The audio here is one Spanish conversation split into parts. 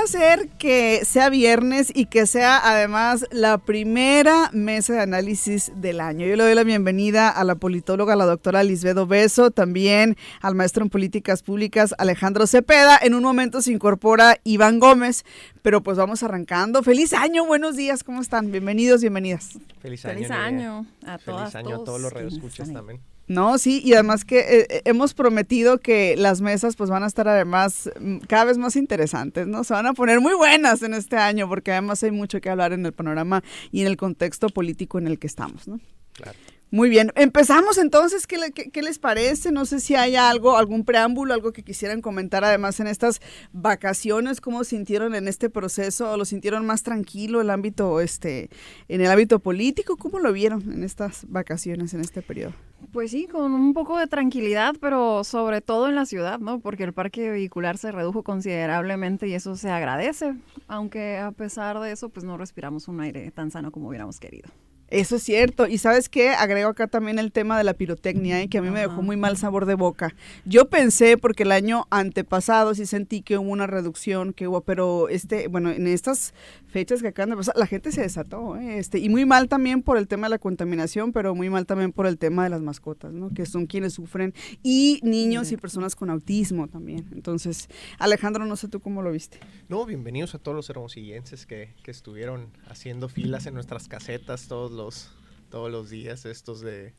placer que sea viernes y que sea además la primera mesa de análisis del año. Yo le doy la bienvenida a la politóloga, la doctora Lisbeth Obeso, también al maestro en políticas públicas Alejandro Cepeda. En un momento se incorpora Iván Gómez, pero pues vamos arrancando. ¡Feliz año! Buenos días, ¿cómo están? Bienvenidos, bienvenidas. Feliz año a todas. Feliz año a todos los radioescuchas también. No, sí, y además que hemos prometido que las mesas pues van a estar además cada vez más interesantes, ¿no? Se van a poner muy buenas en este año porque además hay mucho que hablar en el panorama y en el contexto político en el que estamos, ¿no? Claro. Muy bien, empezamos entonces, ¿qué les parece? No sé si hay algún preámbulo, algo que quisieran comentar además en estas vacaciones, ¿cómo sintieron en este proceso? ¿Lo sintieron más tranquilo en el ámbito político? ¿Cómo lo vieron en estas vacaciones, en este periodo? Pues sí, con un poco de tranquilidad, pero sobre todo en la ciudad, ¿no? Porque el parque vehicular se redujo considerablemente y eso se agradece, aunque a pesar de eso, pues no respiramos un aire tan sano como hubiéramos querido. Eso es cierto. Y ¿sabes qué? Agrego acá también el tema de la pirotecnia, que a mí me dejó muy mal sabor de boca. Yo pensé, porque el año antepasado sí sentí que hubo una reducción, pero en estas fechas que acaban de pasar, la gente se desató, y muy mal también por el tema de la contaminación, pero muy mal también por el tema de las mascotas, ¿no? Que son quienes sufren, y niños y personas con autismo también. Entonces, Alejandro, no sé tú cómo lo viste. No, bienvenidos a todos los hermosillenses que estuvieron haciendo filas en nuestras casetas todos los días estos de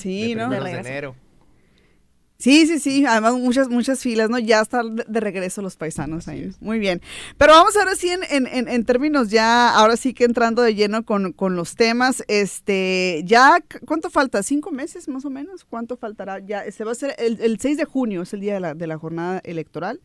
primeros de enero. Sí, además muchas filas, ¿no? Ya están de regreso los paisanos ahí. Muy bien. Pero vamos ahora sí en términos ya, ahora sí que entrando de lleno con los temas, ya, ¿cuánto falta? ¿5 meses más o menos? ¿Cuánto faltará? Ya, se va a hacer el 6 de junio, es el día de la jornada electoral,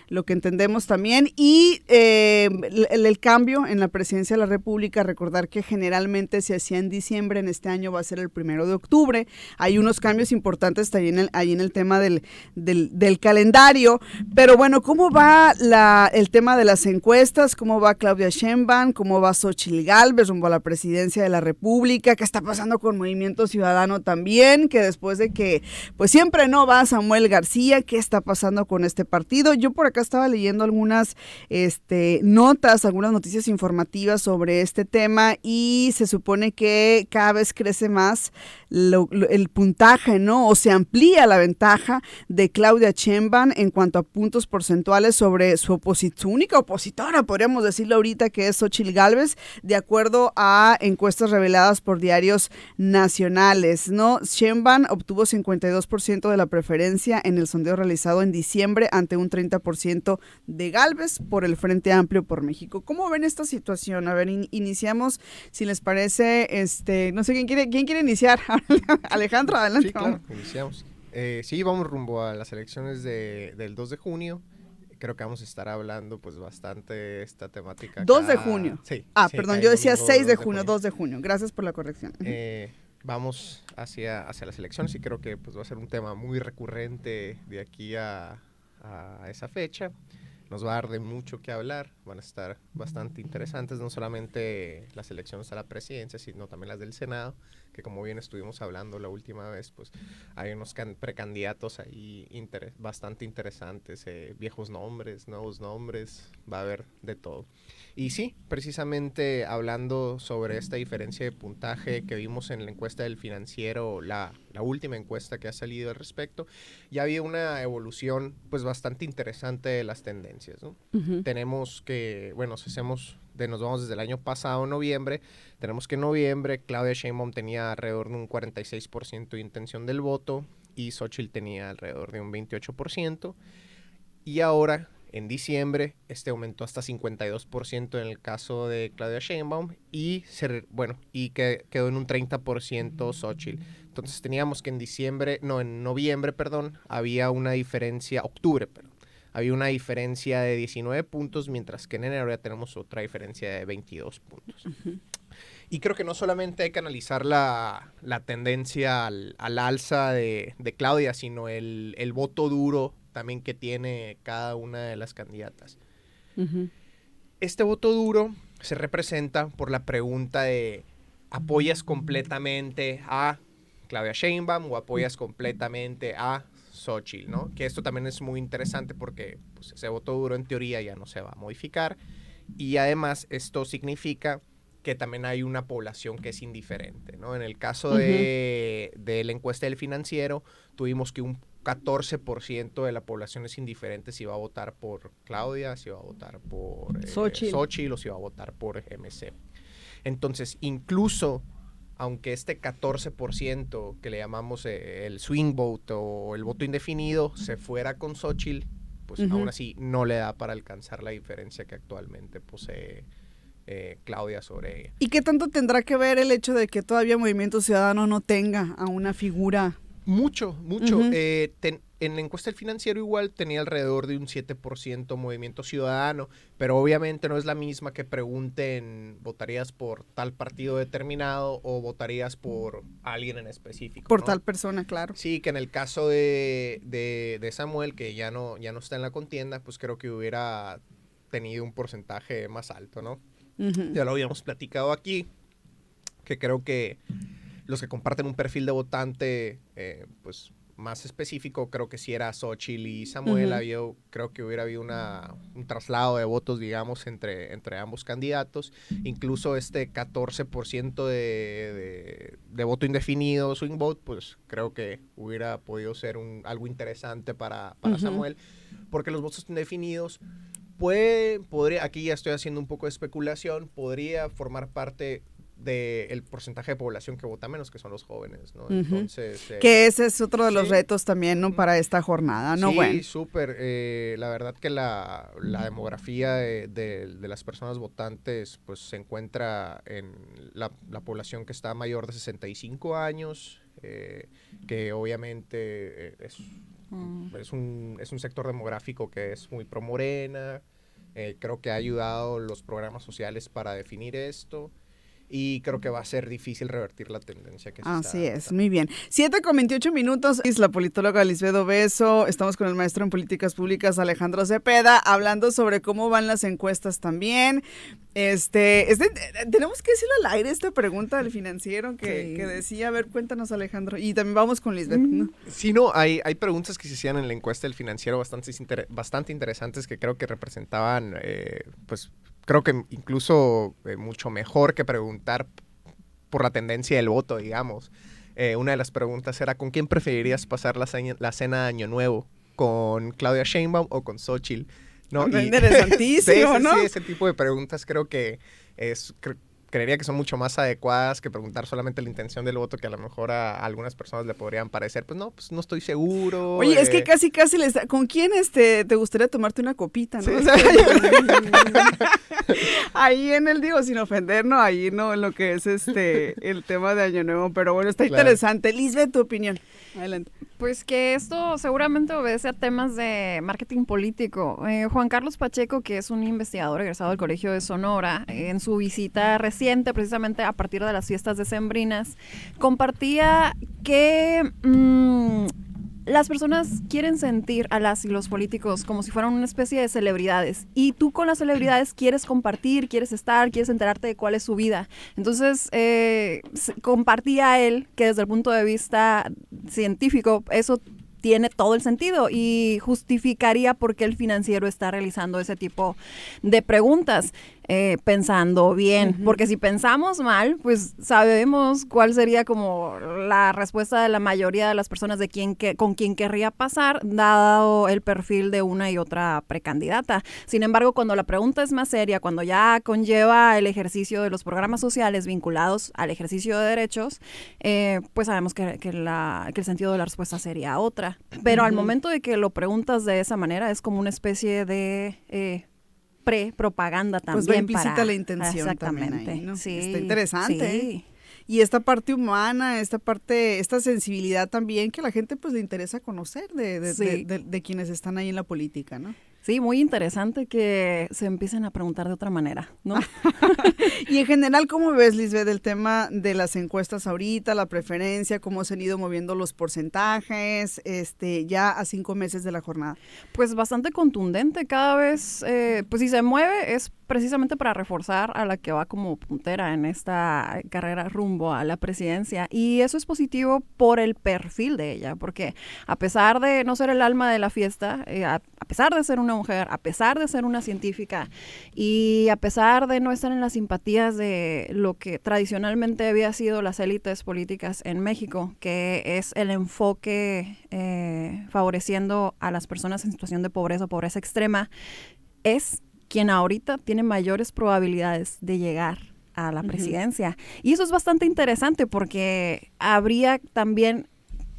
lo que entendemos también, y el cambio en la presidencia de la República, recordar que generalmente se hacía en diciembre, en este año va a ser el 1 de octubre, hay unos cambios importantes también ahí en el tema del calendario, pero bueno, ¿cómo va el tema de las encuestas? ¿Cómo va Claudia Sheinbaum? ¿Cómo va Xóchitl Gálvez rumbo a la presidencia de la República? ¿Qué está pasando con Movimiento Ciudadano también? Que después de que, pues siempre no va Samuel García, ¿qué está pasando con este partido? Yo por acá estaba leyendo algunas notas, algunas noticias informativas sobre este tema y se supone que cada vez crece más el puntaje, ¿no? O se amplía la ventaja de Claudia Sheinbaum en cuanto a puntos porcentuales sobre su única opositora, podríamos decirlo ahorita, que es Xóchitl Gálvez, de acuerdo a encuestas reveladas por diarios nacionales, ¿no? Sheinbaum obtuvo 52% de la preferencia en el sondeo realizado en diciembre ante un 30% de Gálvez por el Frente Amplio por México. ¿Cómo ven esta situación? A ver, iniciamos, si les parece, no sé quién quiere iniciar. Alejandro, adelante. Sí, claro, iniciamos. Sí, vamos rumbo a las elecciones del 2 de junio. Creo que vamos a estar hablando pues bastante de esta temática. 2 de junio. Sí. Perdón, yo decía 6 de junio, 2 de junio. Gracias por la corrección. Vamos hacia las elecciones y creo que pues va a ser un tema muy recurrente de aquí a esa fecha. Nos va a dar de mucho que hablar, van a estar bastante interesantes, no solamente las elecciones a la presidencia, sino también las del Senado, que como bien estuvimos hablando la última vez, pues hay unos precandidatos ahí bastante interesantes, viejos nombres, nuevos nombres, va a haber de todo. Y sí, precisamente hablando sobre esta diferencia de puntaje que vimos en la encuesta del Financiero, la última encuesta que ha salido al respecto, ya había una evolución pues bastante interesante de las tendencias, ¿no? Uh-huh. Tenemos que, nos vamos desde el año pasado, noviembre, tenemos que en noviembre Claudia Sheinbaum tenía alrededor de un 46% de intención del voto y Xóchitl tenía alrededor de un 28%, y ahora en diciembre aumentó hasta 52% en el caso de Claudia Sheinbaum y quedó en un 30% Xóchitl. Entonces teníamos que en noviembre, había una diferencia, había una diferencia de 19 puntos, mientras que en enero ya tenemos otra diferencia de 22 puntos. Uh-huh. Y creo que no solamente hay que analizar la tendencia al alza de Claudia, sino el voto duro también que tiene cada una de las candidatas. Uh-huh. Este voto duro se representa por la pregunta de ¿apoyas completamente a Claudia Sheinbaum o apoyas completamente a Xóchitl, ¿no? Que esto también es muy interesante porque pues ese voto duro en teoría ya no se va a modificar. Y además esto significa que también hay una población que es indiferente, ¿no? En el caso de la encuesta del Financiero, tuvimos que un 14% de la población es indiferente si va a votar por Claudia, si va a votar por Xóchitl o si va a votar por MC. Entonces, incluso aunque este 14% que le llamamos el swing vote o el voto indefinido se fuera con Xóchitl, pues aún así no le da para alcanzar la diferencia que actualmente posee Claudia sobre ella. ¿Y qué tanto tendrá que ver el hecho de que todavía Movimiento Ciudadano no tenga a una figura? Mucho. En la encuesta del Financiero igual tenía alrededor de un 7% Movimiento Ciudadano, pero obviamente no es la misma que pregunten, ¿votarías por tal partido determinado o votarías por alguien en específico? Por ¿no? tal persona, claro. Sí, que en el caso de Samuel, que ya no está en la contienda, pues creo que hubiera tenido un porcentaje más alto, ¿no? Ya lo habíamos platicado aquí, que creo que los que comparten un perfil de votante, pues más específico, creo que sí era Xóchitl y Samuel. Creo que hubiera habido un traslado de votos, digamos, entre ambos candidatos. Incluso este 14% de voto indefinido, swing vote, pues creo que hubiera podido ser algo interesante para Samuel, porque los votos indefinidos podría, aquí ya estoy haciendo un poco de especulación, podría formar parte del porcentaje de población que vota menos, que son los jóvenes, ¿no? Entonces... que ese es otro de los retos también, ¿no? Para esta jornada, ¿no? Sí, bueno. súper. La verdad que la demografía de las personas votantes, pues se encuentra en la población que está mayor de 65 años, que obviamente es un sector demográfico que es muy pro Morena. Creo que ha ayudado los programas sociales para definir esto. Y creo que va a ser difícil revertir la tendencia que se está. Así es, muy bien. 7:28. Es la politóloga Lisbeth Obeso. Estamos con el maestro en políticas públicas Alejandro Cepeda, hablando sobre cómo van las encuestas también. Tenemos que decirle al aire esta pregunta del Financiero que decía, a ver, cuéntanos, Alejandro. Y también vamos con Lisbeth, ¿no? Sí, no, hay preguntas que se hacían en la encuesta del Financiero bastante interesantes que creo que representaban, pues, creo que incluso mucho mejor que preguntar por la tendencia del voto, digamos. Una de las preguntas era, ¿con quién preferirías pasar la cena de Año Nuevo? ¿Con Claudia Sheinbaum o con Xóchitl? ¿No? Interesantísimo, ¿no? Sí, ese tipo de preguntas creo que creería que son mucho más adecuadas que preguntar solamente la intención del voto, que a lo mejor a algunas personas le podrían parecer, pues no estoy seguro. Oye, es que casi ¿con quién te gustaría tomarte una copita, no? Sí, O sea, ahí sin ofender, ¿no? Ahí no, en lo que es el tema de Año Nuevo, pero bueno, está interesante. Lisbeth, tu opinión. Adelante. Pues que esto seguramente obedece a temas de marketing político. Juan Carlos Pacheco, que es un investigador egresado del Colegio de Sonora, en su visita reciente, precisamente a partir de las fiestas decembrinas, compartía que las personas quieren sentir a las y los políticos como si fueran una especie de celebridades. Y tú con las celebridades quieres compartir, quieres estar, quieres enterarte de cuál es su vida. Entonces, compartía él que desde el punto de vista científico, eso tiene todo el sentido y justificaría por qué el Financiero está realizando ese tipo de preguntas, pensando bien, porque si pensamos mal, pues sabemos cuál sería como la respuesta de la mayoría de las personas de con quién querría pasar, dado el perfil de una y otra precandidata. Sin embargo, cuando la pregunta es más seria, cuando ya conlleva el ejercicio de los programas sociales vinculados al ejercicio de derechos, pues sabemos que el sentido de la respuesta sería otra. Pero al momento de que lo preguntas de esa manera, es como una especie de pre-propaganda también. Pues va implícita la intención. Exactamente. También ahí, ¿no? Sí, está interesante. Sí. Y esta parte humana, esta sensibilidad también que a la gente pues le interesa conocer de quienes están ahí en la política, ¿no? Sí, muy interesante que se empiecen a preguntar de otra manera, ¿no? Y en general, ¿cómo ves, Lisbeth, el tema de las encuestas ahorita, la preferencia, cómo se han ido moviendo los porcentajes, ya a 5 meses de la jornada? Pues bastante contundente cada vez, pues si se mueve es precisamente para reforzar a la que va como puntera en esta carrera rumbo a la presidencia. Y eso es positivo por el perfil de ella, porque a pesar de no ser el alma de la fiesta, a pesar de ser una mujer, a pesar de ser una científica y a pesar de no estar en las simpatías de lo que tradicionalmente había sido las élites políticas en México, que es el enfoque favoreciendo a las personas en situación de pobreza extrema, es quien ahorita tiene mayores probabilidades de llegar a la presidencia. Y eso es bastante interesante porque habría también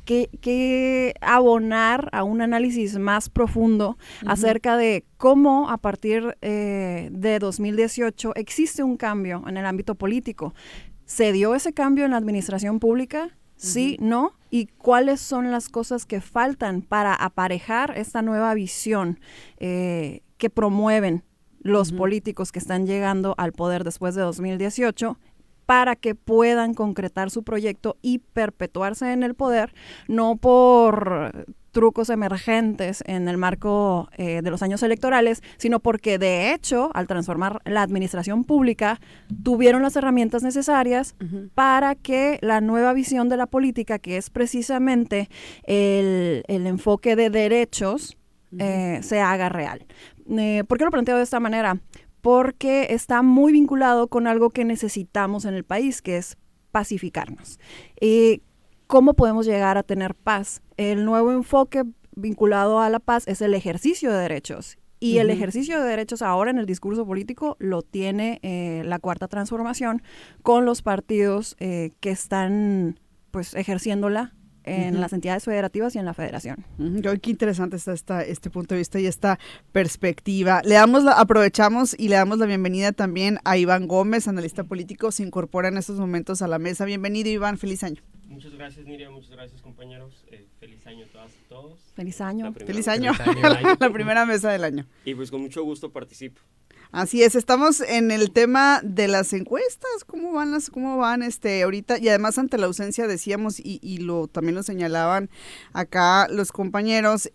que abonar a un análisis más profundo acerca de cómo a partir de 2018 existe un cambio en el ámbito político. ¿Se dio ese cambio en la administración pública? Sí, no, y cuáles son las cosas que faltan para aparejar esta nueva visión que promueven los políticos que están llegando al poder después de 2018 para que puedan concretar su proyecto y perpetuarse en el poder, no por trucos emergentes en el marco de los años electorales, sino porque de hecho, al transformar la administración pública, tuvieron las herramientas necesarias para que la nueva visión de la política, que es precisamente el enfoque de derechos, se haga real. ¿Por qué lo planteo de esta manera? Porque está muy vinculado con algo que necesitamos en el país, que es pacificarnos. ¿Cómo podemos llegar a tener paz? El nuevo enfoque vinculado a la paz es el ejercicio de derechos. Y el ejercicio de derechos ahora en el discurso político lo tiene la Cuarta Transformación con los partidos que están pues ejerciéndola en las entidades federativas y en la federación. Qué interesante está este punto de vista y esta perspectiva. Aprovechamos y le damos la bienvenida también a Iván Gómez, analista político, se incorpora en estos momentos a la mesa. Bienvenido, Iván, feliz año. Muchas gracias, Niria, muchas gracias, compañeros. Feliz año a todas y todos. Feliz año. Feliz año. La primera mesa del año. Y pues con mucho gusto participo. Así es, estamos en el tema de las encuestas, cómo van ahorita, y además ante la ausencia, decíamos, y también lo señalaban acá los compañeros,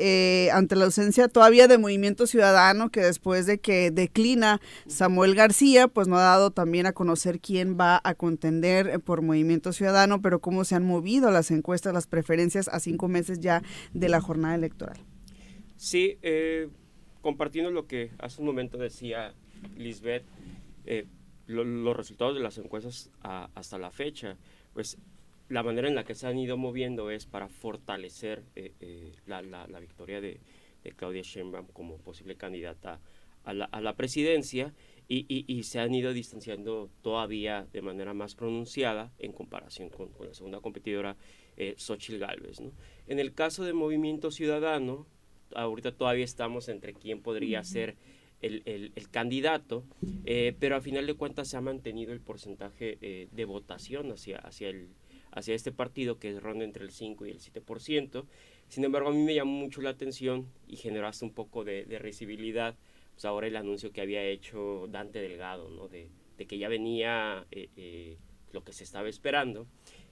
ante la ausencia todavía de Movimiento Ciudadano, que después de que declina Samuel García, pues no ha dado también a conocer quién va a contender por Movimiento Ciudadano, pero cómo se han movido las encuestas, las preferencias a 5 meses ya de la jornada electoral. Sí, compartiendo lo que hace un momento decía Lisbeth, los resultados de las encuestas hasta la fecha, pues la manera en la que se han ido moviendo es para fortalecer la victoria de Claudia Sheinbaum como posible candidata a la presidencia y se han ido distanciando todavía de manera más pronunciada en comparación con la segunda competidora, Xóchitl Gálvez, ¿no? En el caso de Movimiento Ciudadano, ahorita todavía estamos entre quién podría ser el candidato, pero a final de cuentas se ha mantenido el porcentaje de votación hacia este partido, que ronda entre el 5 y el 7%. Sin embargo, a mí me llamó mucho la atención y generó hasta un poco de risibilidad, pues ahora el anuncio que había hecho Dante Delgado, ¿no? de que ya venía lo que se estaba esperando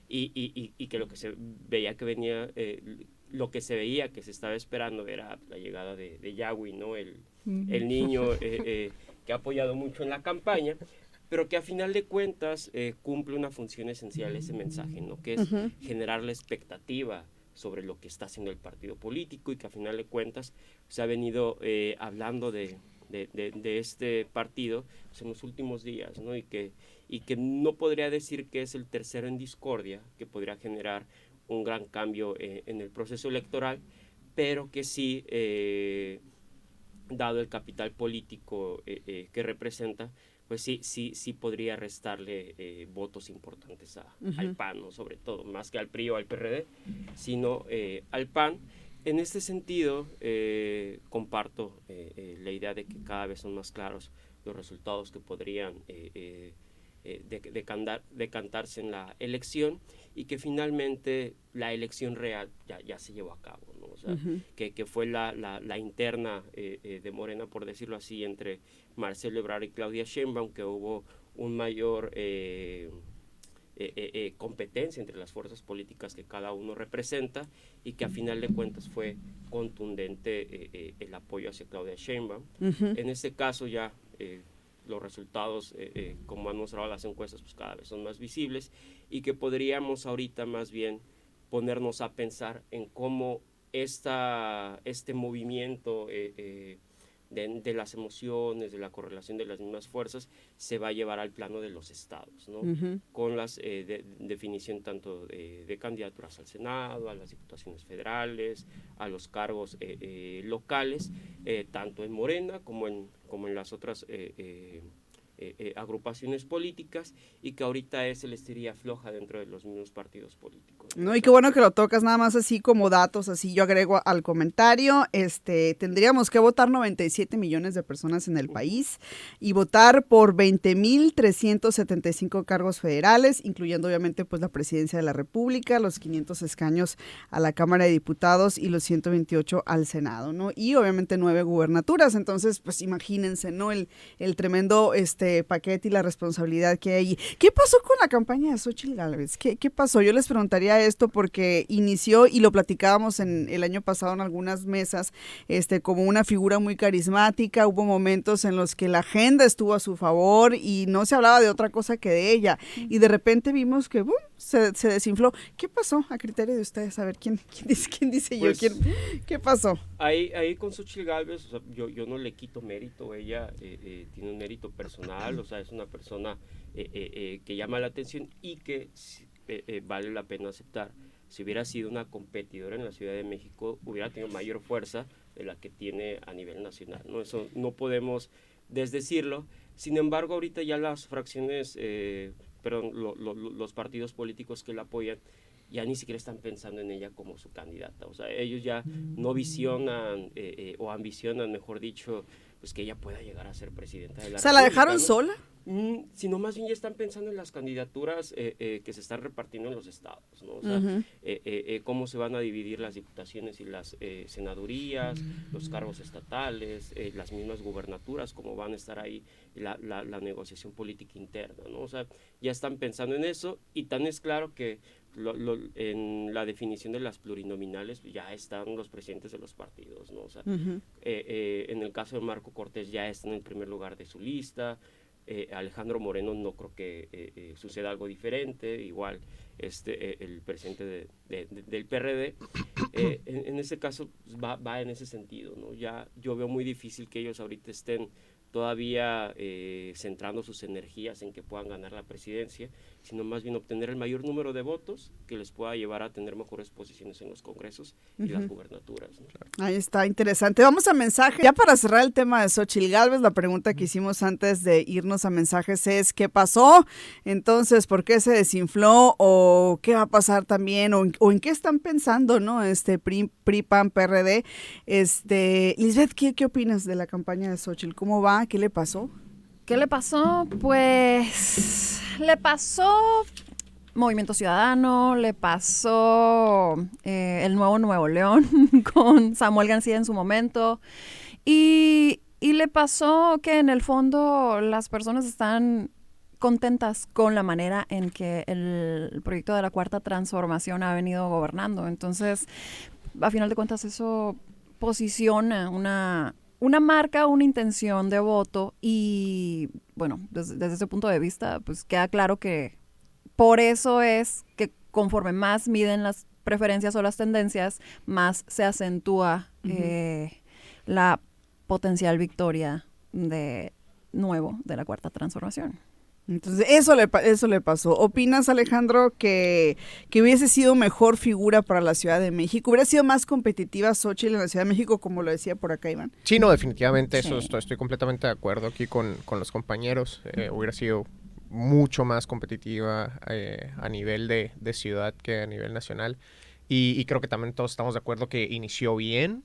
y que lo que se veía que venía... lo que se veía que se estaba esperando era la llegada de Yahweh, ¿no? El niño que ha apoyado mucho en la campaña, pero que a final de cuentas cumple una función esencial ese mensaje, ¿no? Que es generar la expectativa sobre lo que está haciendo el partido político y que a final de cuentas se ha venido hablando de este partido pues, en los últimos días, ¿no? Y que no podría decir que es el tercero en discordia, que podría generar un gran cambio en el proceso electoral, pero que sí, dado el capital político que representa, pues sí podría restarle votos importantes al PAN, ¿no? Sobre todo, más que al PRI o al PRD, sino al PAN. En este sentido, comparto la idea de que cada vez son más claros los resultados que podrían decantarse en la elección y que finalmente la elección real ya se llevó a cabo, ¿no? O sea, que fue la interna de Morena, por decirlo así, entre Marcelo Ebrard y Claudia Sheinbaum, que hubo un mayor competencia entre las fuerzas políticas que cada uno representa y que a final de cuentas fue contundente el apoyo hacia Claudia Sheinbaum. En este caso ya los resultados, como han mostrado las encuestas, pues cada vez son más visibles, y que podríamos ahorita más bien ponernos a pensar en cómo este movimiento de las emociones, de la correlación de las mismas fuerzas, se va a llevar al plano de los estados, ¿no? Con las definición tanto de candidaturas al Senado, a las diputaciones federales, a los cargos locales, tanto en Morena como en las otras agrupaciones políticas, y que ahorita es el estiría floja dentro de los mismos partidos políticos. No, y qué bueno que lo tocas, nada más así como datos, así yo agrego al comentario, tendríamos que votar 97 millones de personas en el país y votar por 20,375 cargos federales, incluyendo obviamente pues la presidencia de la República, los 500 escaños a la Cámara de Diputados y los 128 al Senado, ¿no? Y obviamente 9 gubernaturas, entonces pues imagínense, ¿no? El tremendo paquete y la responsabilidad que hay. ¿Qué pasó con la campaña de Xóchitl Gálvez? ¿Qué pasó? Yo les preguntaría esto porque inició, y lo platicábamos en el año pasado en algunas mesas, como una figura muy carismática. Hubo momentos en los que la agenda estuvo a su favor y no se hablaba de otra cosa que de ella, y de repente vimos que ¡bum!, se desinfló. ¿Qué pasó a criterio de ustedes? A ver, ¿quién dice pues, yo? ¿Qué pasó? Ahí con Xóchitl Gálvez, o sea, yo no le quito mérito. Ella tiene un mérito personal, o sea, es una persona que llama la atención y que vale la pena aceptar. Si hubiera sido una competidora en la Ciudad de México, hubiera tenido mayor fuerza de la que tiene a nivel nacional, ¿no? Eso no podemos desdecirlo. Sin embargo, ahorita ya las fracciones, los partidos políticos que la apoyan, ya ni siquiera están pensando en ella como su candidata. O sea, ellos ya no visionan o ambicionan, mejor dicho, pues que ella pueda llegar a ser presidenta de la República. ¿Se la dejaron, ¿no?, sola? Sino más bien ya están pensando en las candidaturas que se están repartiendo en los estados, ¿no? O sea, cómo se van a dividir las diputaciones y las senadurías, los cargos estatales, las mismas gubernaturas, cómo van a estar ahí la negociación política interna, ¿no? O sea, ya están pensando en eso, y tan es claro que en la definición de las plurinominales ya están los presidentes de los partidos, ¿no? O sea, en el caso de Marco Cortés ya está en el primer lugar de su lista. Alejandro Moreno no creo que suceda algo diferente, igual el presidente del PRD, en ese caso va en ese sentido, ¿no? Ya yo veo muy difícil que ellos ahorita estén todavía centrando sus energías en que puedan ganar la presidencia, sino más bien obtener el mayor número de votos que les pueda llevar a tener mejores posiciones en los congresos y las gubernaturas, ¿no? Ahí está, interesante. Vamos a mensajes. Ya para cerrar el tema de Xóchitl Gálvez, la pregunta que hicimos antes de irnos a mensajes es ¿qué pasó? Entonces, ¿por qué se desinfló? ¿O qué va a pasar también? ¿O en qué están pensando, no? PRI, PAN, PRD. Lisbeth, ¿qué opinas de la campaña de Xóchitl? ¿Cómo va? ¿Qué le pasó? ¿Qué le pasó? Pues le pasó Movimiento Ciudadano, le pasó el nuevo Nuevo León con Samuel García en su momento, y le pasó que en el fondo las personas están contentas con la manera en que el proyecto de la Cuarta Transformación ha venido gobernando. Entonces, a final de cuentas, eso posiciona una marca, una intención de voto, y bueno, desde ese punto de vista, pues queda claro que por eso es que conforme más miden las preferencias o las tendencias, más se acentúa la potencial victoria de la Cuarta Transformación. Entonces, eso le pasó. ¿Opinas, Alejandro, que hubiese sido mejor figura para la Ciudad de México? ¿Hubiera sido más competitiva Xóchitl en la Ciudad de México, como lo decía por acá Iván? Sí, no, definitivamente, Sí. eso estoy completamente de acuerdo aquí con los compañeros. Hubiera sido mucho más competitiva a nivel de ciudad que a nivel nacional. Y creo que también todos estamos de acuerdo que inició bien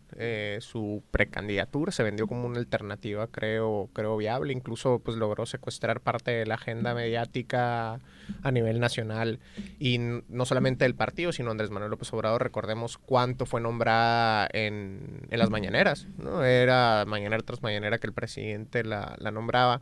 su precandidatura, se vendió como una alternativa, creo viable, incluso pues logró secuestrar parte de la agenda mediática a nivel nacional, y no solamente del partido, sino Andrés Manuel López Obrador. Recordemos cuánto fue nombrada en las mañaneras, ¿no? Era mañanera tras mañanera que el presidente la nombraba.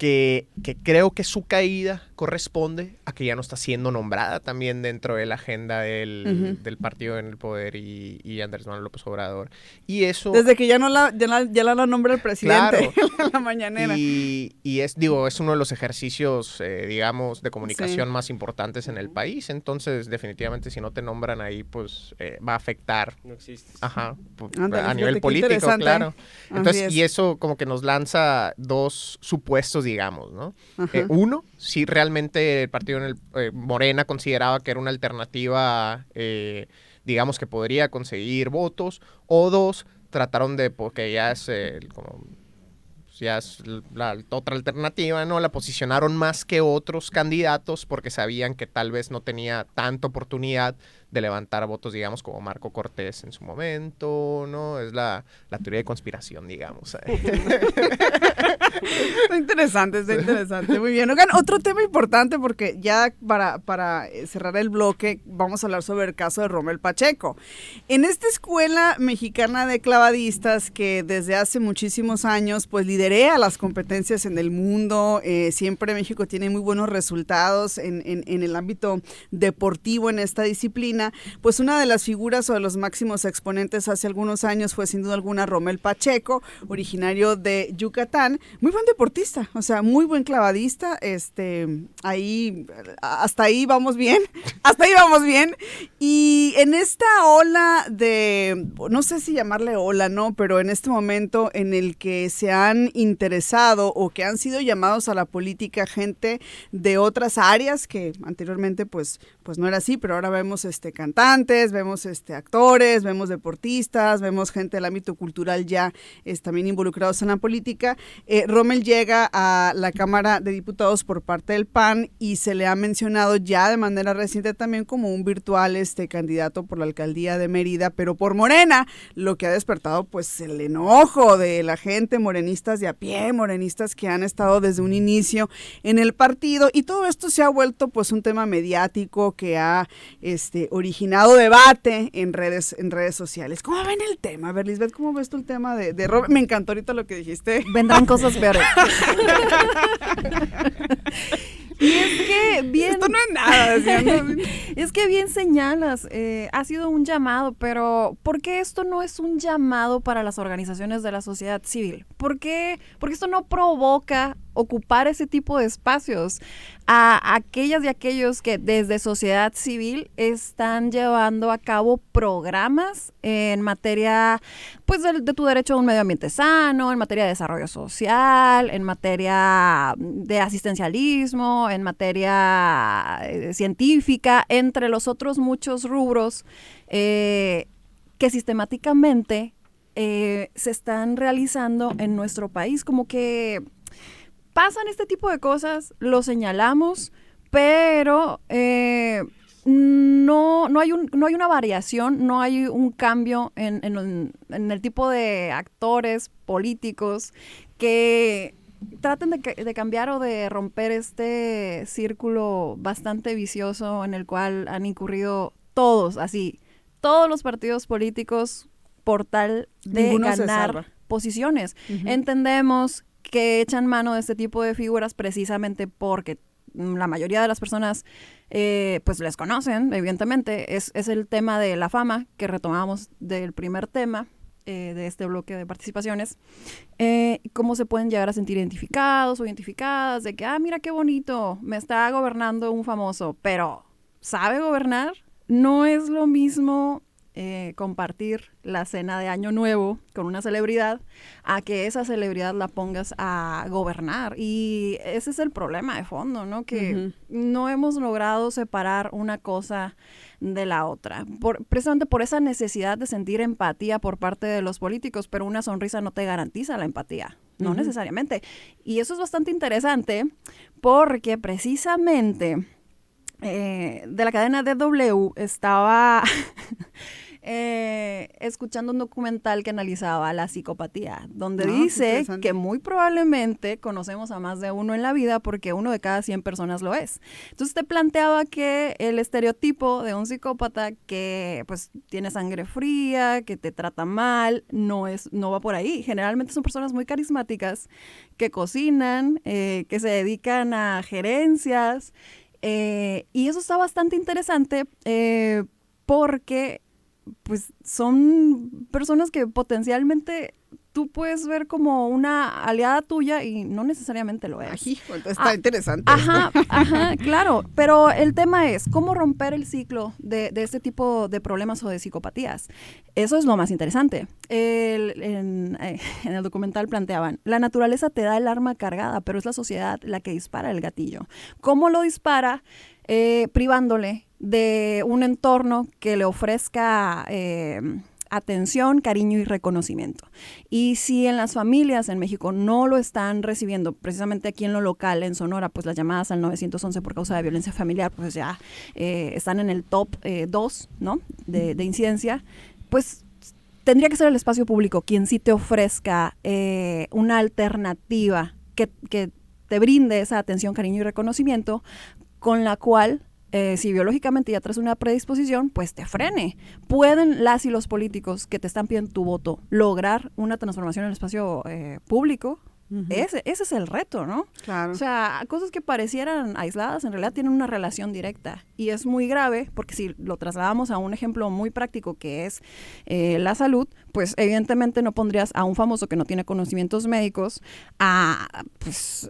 que creo que su caída corresponde a que ya no está siendo nombrada también dentro de la agenda del partido en el poder y Andrés Manuel López Obrador. Y eso... Desde que ya la nombra el presidente, Claro. en la mañanera. Y es uno de los ejercicios, digamos, de comunicación más importantes en el país. Entonces, definitivamente, si no te nombran ahí, pues va a afectar. No existe. Ajá, Ándale, a nivel fíjate qué político, interesante. claro. Así Entonces, es. y eso como que nos lanza dos supuestos, digamos, ¿no? Ajá. Uno, si realmente el partido Morena consideraba que era una alternativa, digamos, que podría conseguir votos, o dos, trataron de, porque ya es la otra alternativa, ¿no? La posicionaron más que otros candidatos porque sabían que tal vez no tenía tanta oportunidad de levantar votos, digamos, como Marco Cortés en su momento, ¿no? Es la teoría de conspiración, digamos. Está interesante. Muy bien. Oigan, otro tema importante, porque ya para cerrar el bloque, vamos a hablar sobre el caso de Rommel Pacheco. En esta escuela mexicana de clavadistas, que desde hace muchísimos años, pues liderea las competencias en el mundo, siempre México tiene muy buenos resultados en el ámbito deportivo en esta disciplina, pues una de las figuras o de los máximos exponentes hace algunos años fue sin duda alguna Rommel Pacheco, originario de Yucatán, muy buen deportista, o sea, muy buen clavadista, hasta ahí vamos bien, y en esta ola de, no sé si llamarle ola, ¿no? Pero en este momento en el que se han interesado o que han sido llamados a la política gente de otras áreas que anteriormente pues no era así, pero ahora vemos cantantes, vemos actores, vemos deportistas, vemos gente del ámbito cultural ya también involucrados en la política. Rommel llega a la Cámara de Diputados por parte del PAN y se le ha mencionado ya de manera reciente también como un virtual candidato por la alcaldía de Mérida, pero por Morena, lo que ha despertado pues el enojo de la gente, morenistas de a pie, morenistas que han estado desde un inicio en el partido, y todo esto se ha vuelto pues un tema mediático que ha originado debate en redes sociales. ¿Cómo ven el tema? A ver, Lisbeth, ¿cómo ves tú el tema de Rommel? Me encantó ahorita lo que dijiste. Vendrán cosas peores. Y es que bien... Esto no es nada, decían. Es que bien señalas, ha sido un llamado, pero ¿por qué esto no es un llamado para las organizaciones de la sociedad civil? Porque esto no provoca ocupar ese tipo de espacios a aquellas y aquellos que desde sociedad civil están llevando a cabo programas en materia pues de tu derecho a un medio ambiente sano, en materia de desarrollo social, en materia de asistencialismo, en materia científica, entre los otros muchos rubros que sistemáticamente se están realizando en nuestro país. Como que pasan este tipo de cosas, lo señalamos, pero no hay una variación, no hay un cambio en el tipo de actores políticos que traten de cambiar o de romper este círculo bastante vicioso en el cual han incurrido todos los partidos políticos por tal de Ninguno se ganar salva. posiciones. Uh-huh. Entendemos que echan mano de este tipo de figuras precisamente porque la mayoría de las personas pues les conocen, evidentemente. Es el tema de la fama que retomamos del primer tema de este bloque de participaciones. Cómo se pueden llegar a sentir identificados o identificadas de que, mira qué bonito, me está gobernando un famoso, pero ¿sabe gobernar? No es lo mismo compartir la cena de Año Nuevo con una celebridad a que esa celebridad la pongas a gobernar. Y ese es el problema de fondo, ¿no? Que no hemos logrado separar una cosa de la otra, precisamente por esa necesidad de sentir empatía por parte de los políticos, pero una sonrisa no te garantiza la empatía, no necesariamente. Y eso es bastante interesante porque precisamente de la cadena DW estaba escuchando un documental que analizaba la psicopatía, donde qué dice interesante. que muy probablemente conocemos a más de uno en la vida porque uno de cada 100 personas lo es. Entonces te planteaba que el estereotipo de un psicópata que pues tiene sangre fría, que te trata mal, no va por ahí. Generalmente son personas muy carismáticas que cocinan, que se dedican a gerencias, y eso está bastante interesante porque pues son personas que potencialmente tú puedes ver como una aliada tuya y no necesariamente lo es. Ay, hijo, está interesante. Ajá, claro, pero el tema es cómo romper el ciclo de este tipo de problemas o de psicopatías. Eso es lo más interesante. En el documental planteaban, la naturaleza te da el arma cargada, pero es la sociedad la que dispara el gatillo. ¿Cómo lo dispara? Privándole de un entorno que le ofrezca atención, cariño y reconocimiento. Y si en las familias en México no lo están recibiendo, precisamente aquí en lo local, en Sonora, pues las llamadas al 911 por causa de violencia familiar, pues ya están en el top 2, ¿no? de incidencia, pues tendría que ser el espacio público quien sí te ofrezca una alternativa que te brinde esa atención, cariño y reconocimiento, con la cual si biológicamente ya traes una predisposición, pues te frene. ¿Pueden las y los políticos que te están pidiendo tu voto lograr una transformación en el espacio público? Ujú. Ese es el reto, ¿no? Claro. O sea, cosas que parecieran aisladas, en realidad tienen una relación directa. Y es muy grave, porque si lo trasladamos a un ejemplo muy práctico que es la salud, pues evidentemente no pondrías a un famoso que no tiene conocimientos médicos a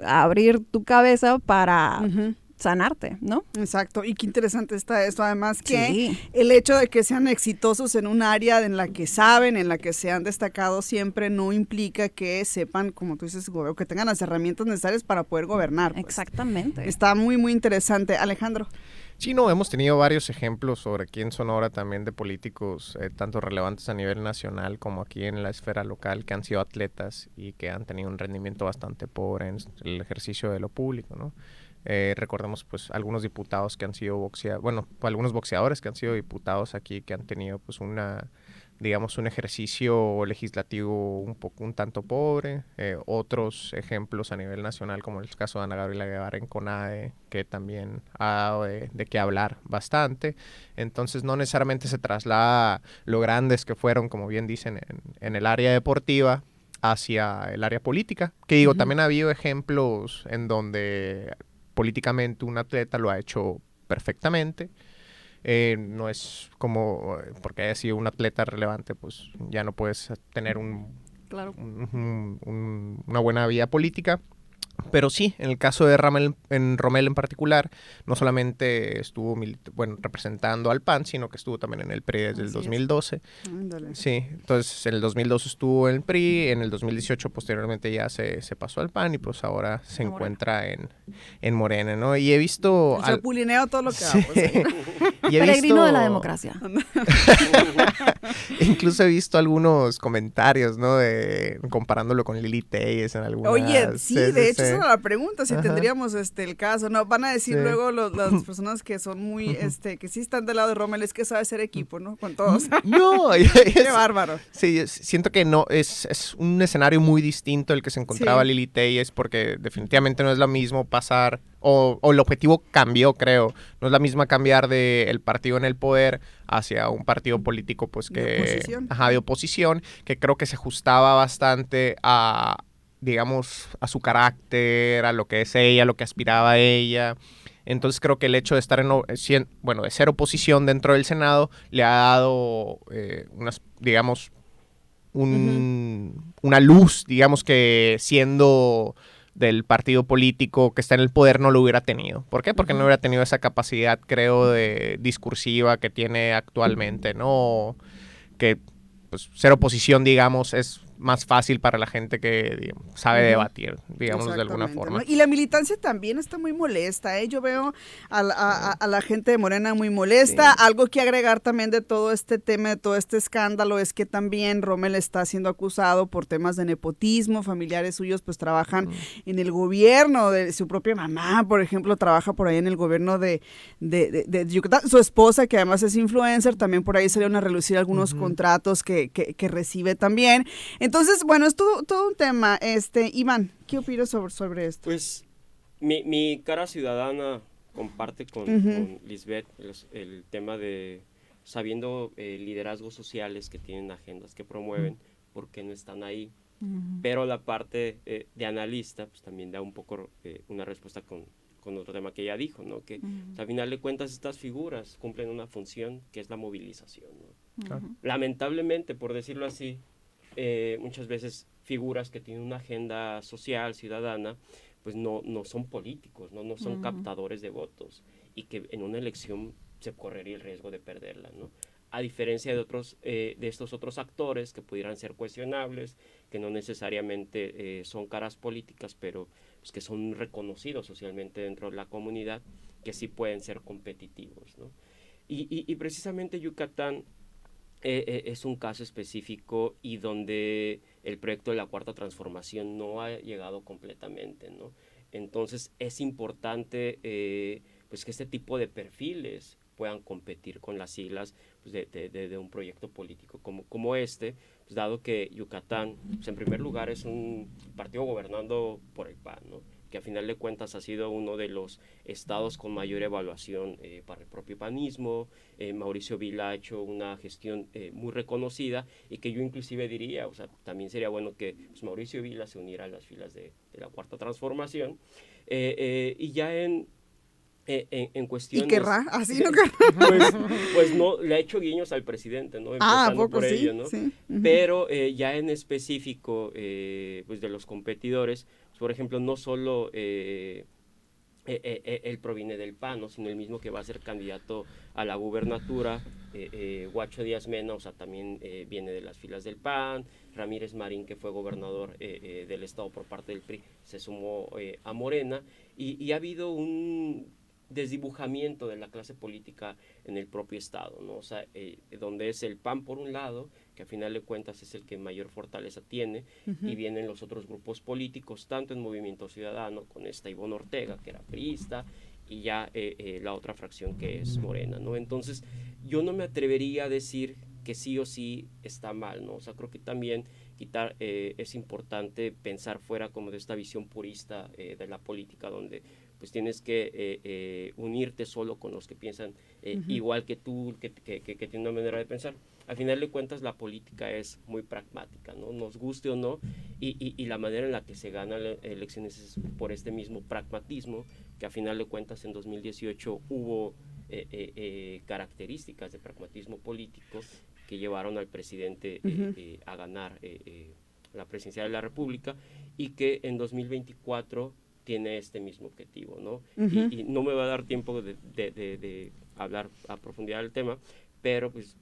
abrir tu cabeza para Ujú. sanarte, ¿no? Exacto, y qué interesante está esto, además que Sí. el hecho de que sean exitosos en un área en la que saben, en la que se han destacado siempre, no implica que sepan, como tú dices, o que tengan las herramientas necesarias para poder gobernar. Pues. Exactamente. Está muy, muy interesante. Alejandro. Sí, no, hemos tenido varios ejemplos sobre aquí en Sonora también de políticos, tanto relevantes a nivel nacional como aquí en la esfera local, que han sido atletas y que han tenido un rendimiento bastante pobre en el ejercicio de lo público, ¿no? Recordemos pues algunos diputados que han sido algunos boxeadores que han sido diputados aquí, que han tenido pues digamos un ejercicio legislativo un tanto pobre. Otros ejemplos a nivel nacional, como el caso de Ana Gabriela Guevara en CONADE, que también ha dado de qué hablar bastante. Entonces no necesariamente se traslada lo grandes que fueron, como bien dicen, en el área deportiva hacia el área política, que digo, también ha habido ejemplos en donde políticamente un atleta lo ha hecho perfectamente. No es como porque haya sido un atleta relevante, pues ya no puedes tener Claro. una buena vida política. Pero sí, en el caso de Rommel en particular, no solamente estuvo representando al PAN, sino que estuvo también en el PRI desde el 2012. Ándale. Sí, entonces en el 2012 estuvo en el PRI, en el 2018 posteriormente ya se pasó al PAN y pues ahora se encuentra en Morena, ¿no? Y he visto... El chapulineo todo lo que Sí. da, pues, ¿eh? Y he Peregrino visto- de la democracia. Incluso he visto algunos comentarios, ¿no? Comparándolo con Lili Telles en algunas... Oye, sí, de hecho esa era la pregunta, si Ajá. tendríamos el caso, ¿no? Van a decir Sí. luego las personas que son muy, que sí están del lado de Rommel, es que sabe ser equipo, ¿no? Con todos. No, Qué bárbaro. Sí, siento que no, es un escenario muy distinto el que se encontraba Sí. Lili Telles, porque definitivamente no es lo mismo pasar, o el objetivo cambió, creo. No es la misma cambiar del partido en el poder hacia un partido político, pues que... De oposición. Ajá, de oposición, que creo que se ajustaba bastante a, digamos, a su carácter, a lo que es ella, a lo que aspiraba ella. Entonces creo que el hecho de estar de ser oposición dentro del Senado le ha dado digamos, una luz, digamos, que siendo del partido político que está en el poder no lo hubiera tenido. ¿Por qué? Porque no hubiera tenido esa capacidad, creo, de discursiva que tiene actualmente, ¿no? Que pues, ser oposición, digamos, es más fácil para la gente que digamos, sabe debatir, digamos, de alguna forma. ¿No? Y la militancia también está muy molesta, ¿eh? Yo veo a la gente de Morena muy molesta. Sí. Algo que agregar también de todo este tema, de todo este escándalo, es que también Rommel está siendo acusado por temas de nepotismo. Familiares suyos pues trabajan en el gobierno, de su propia mamá, por ejemplo, trabaja por ahí en el gobierno de Yucatán. Su esposa, que además es influencer, también por ahí salieron a relucir algunos contratos que recibe también. Entonces, bueno, es todo un tema. Iván, ¿qué opinas sobre esto? Pues mi cara ciudadana comparte con Lisbeth el tema de sabiendo liderazgos sociales que tienen agendas que promueven, porque no están ahí. Pero la parte de analista pues también da un poco una respuesta con otro tema que ella dijo, ¿no? Que al final de cuentas estas figuras cumplen una función que es la movilización, ¿no? Lamentablemente, por decirlo así, muchas veces figuras que tienen una agenda social, ciudadana, pues no son políticos, no son captadores de votos, y que en una elección se correría el riesgo de perderla, ¿no? A diferencia de estos otros actores que pudieran ser cuestionables, que no necesariamente son caras políticas, pero pues, que son reconocidos socialmente dentro de la comunidad, que sí pueden ser competitivos, ¿no? Y precisamente Yucatán es un caso específico y donde el proyecto de la Cuarta Transformación no ha llegado completamente, ¿no? Entonces es importante pues que este tipo de perfiles puedan competir con las siglas pues, de un proyecto político como este, pues, dado que Yucatán, pues, en primer lugar, es un partido gobernando por el PAN, ¿no? Que a final de cuentas ha sido uno de los estados con mayor evaluación para el propio panismo. Mauricio Vila ha hecho una gestión muy reconocida y que yo inclusive diría, o sea, también sería bueno que pues, Mauricio Vila se uniera a las filas de la Cuarta Transformación. Y ya en cuestiones... ¿Y querrá? ¿Así no querrá? Pues no, le ha hecho guiños al presidente, ¿no? Empezando por sí, ello, ¿no? Sí. Pero ya en específico, pues de los competidores, pues, por ejemplo, no solo él proviene del PAN, ¿no? Sino el mismo que va a ser candidato a la gubernatura, Huacho Díaz Mena, o sea, también viene de las filas del PAN. Ramírez Marín, que fue gobernador del estado por parte del PRI, se sumó a Morena, y ha habido un desdibujamiento de la clase política en el propio estado, ¿no? O sea, donde es el PAN por un lado, que a final de cuentas es el que mayor fortaleza tiene, y vienen los otros grupos políticos, tanto en Movimiento Ciudadano, con Ivonne Ortega, que era priista, y ya la otra fracción que es Morena, ¿no? Entonces, yo no me atrevería a decir que sí o sí está mal, ¿no? O sea, creo que también es importante pensar fuera como de esta visión purista de la política, donde pues tienes que unirte solo con los que piensan igual que tú, que tienen una manera de pensar. Al final de cuentas, la política es muy pragmática, ¿no? Nos guste o no, y la manera en la que se ganan elecciones es por este mismo pragmatismo, que a final de cuentas en 2018 hubo características de pragmatismo político que llevaron al presidente a ganar la presidencia de la República, y que en 2024 tiene este mismo objetivo, ¿no? Y no me va a dar tiempo de hablar a profundidad del tema, pero pues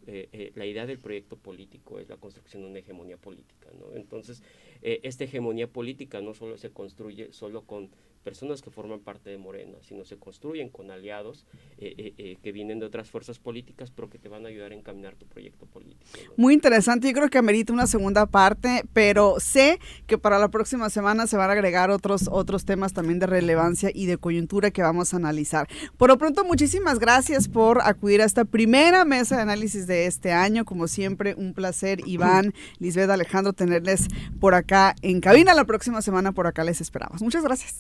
la idea del proyecto político es la construcción de una hegemonía política, ¿no? Entonces, esta hegemonía política no solo se construye solo con personas que forman parte de Morena, sino se construyen con aliados que vienen de otras fuerzas políticas, pero que te van a ayudar a encaminar tu proyecto político, ¿no? Muy interesante, yo creo que amerita una segunda parte, pero sé que para la próxima semana se van a agregar otros temas también de relevancia y de coyuntura que vamos a analizar. Por lo pronto, muchísimas gracias por acudir a esta primera mesa de análisis de este año. Como siempre, un placer, Iván, Lisbeth, Alejandro, tenerles por acá en cabina. La próxima semana por acá les esperamos. Muchas gracias.